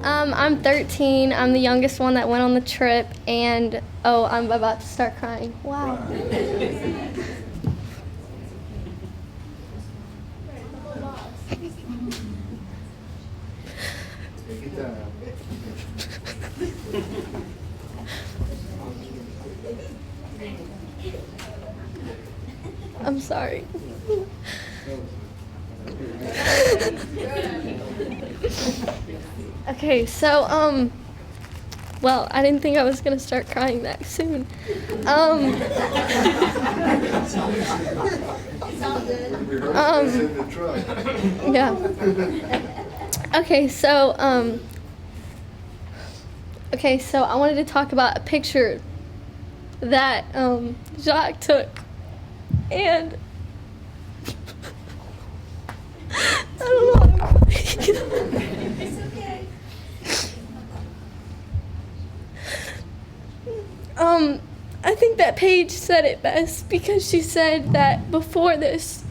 I'm 13. I'm the youngest one that went on the trip, and I'm about to start crying. Wow. I'm sorry. Okay, so well, I didn't think I was gonna start crying that soon. Yeah. Okay, so I wanted to talk about a picture that Jacques took, and I don't know. It's okay. I think that Paige said it best, because she said that before this,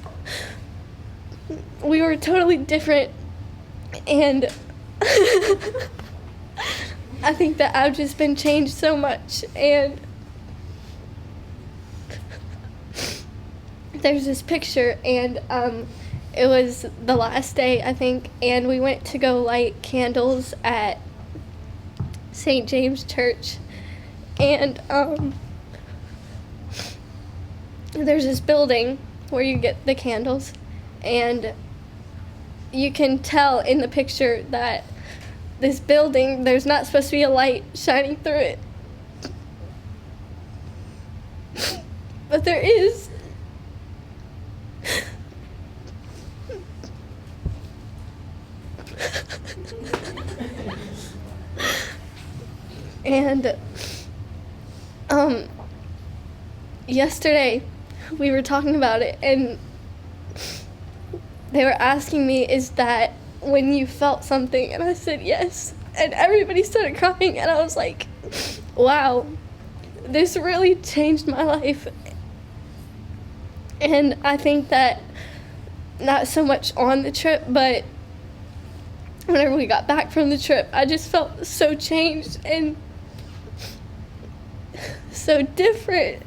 we were totally different, and I think that I've just been changed so much, and there's this picture, and it was the last day, I think, and we went to go light candles at St. James Church, and there's this building where you get the candles, and you can tell in the picture that this building, there's not supposed to be a light shining through it, but there is. And yesterday we were talking about it, and they were asking me, is that when you felt something? And I said yes, and everybody started crying, and I was like, wow, this really changed my life. And I think that not so much on the trip, but whenever we got back from the trip, I just felt so changed and so different.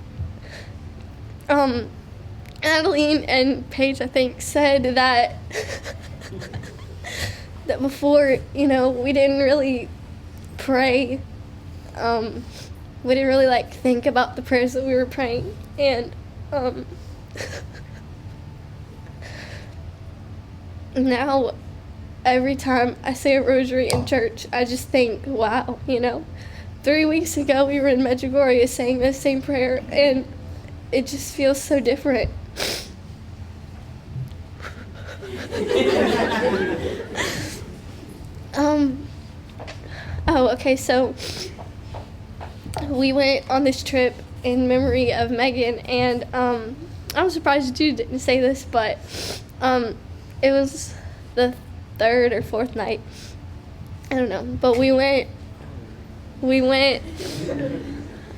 Adeline and Paige, I think, said that that before, we didn't really pray. We didn't really think about the prayers that we were praying, and now every time I say a rosary in church, I just think, wow, 3 weeks ago we were in Medjugorje saying the same prayer, and it just feels so different. So we went on this trip in memory of Megan, and I'm surprised Jude didn't say this, but it was the third or fourth night, I don't know, but we went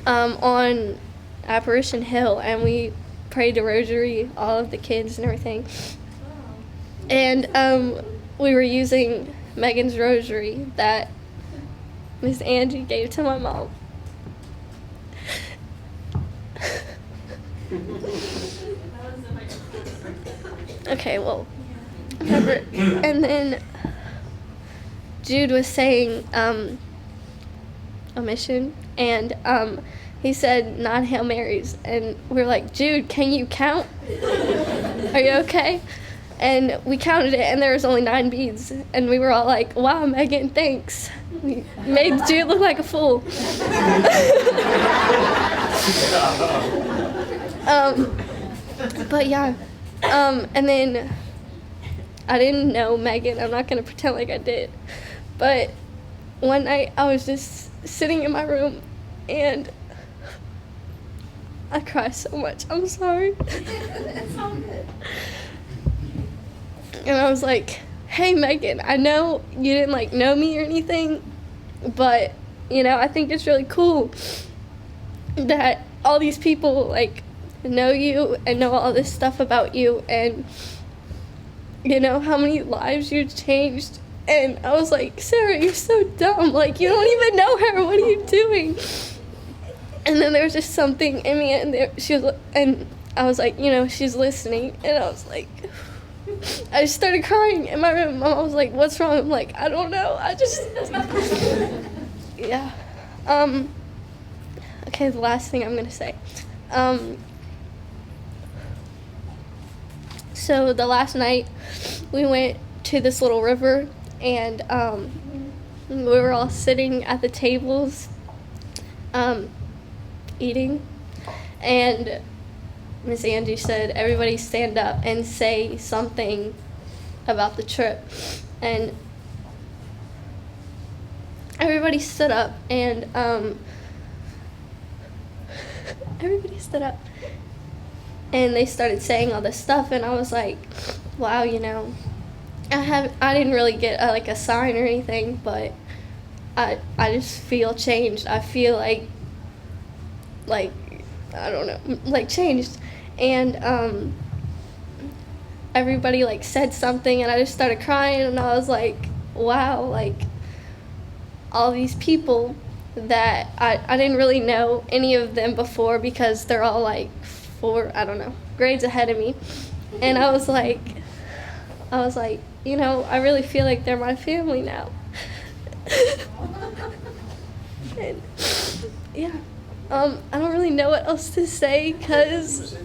on Apparition Hill, and we prayed the rosary, all of the kids and everything, and we were using Megan's rosary that Miss Angie gave to my mom. Okay, well, whatever. And then Jude was saying a mission, and he said 9 Hail Marys, and we were like, Jude, can you count? Are you okay? And we counted it, and there was only 9 beads, and we were all like, wow, Megan, thanks. We made Jude look like a fool. But yeah, and then I didn't know Megan. I'm not going to pretend like I did. But one night I was just sitting in my room, and I cried so much. I'm sorry. It's all good. And I was like, hey, Megan, I know you didn't know me or anything, but I think it's really cool that all these people know you and know all this stuff about you, and how many lives you've changed, And I was like, Sarah, you're so dumb. Like, you don't even know her. What are you doing? And then there was just something in me, and and I was like, she's listening. And I was like, I just started crying in my room. Mom was like, what's wrong? I'm like, I don't know. Yeah. Okay, the last thing I'm going to say. So the last night, we went to this little river, and we were all sitting at the tables, eating, and Miss Angie said, everybody stand up and say something about the trip. And everybody stood up, and everybody stood up, and they started saying all this stuff, and I was like, wow, I didn't really get a sign or anything, but I just feel changed. I feel like I don't know, like changed. And everybody said something, and I just started crying, and I was like, wow, all these people that I didn't really know any of them before, because they're all 4, I don't know, grades ahead of me. And I was like, I really feel like they're my family now. And yeah, I don't really know what else to say, because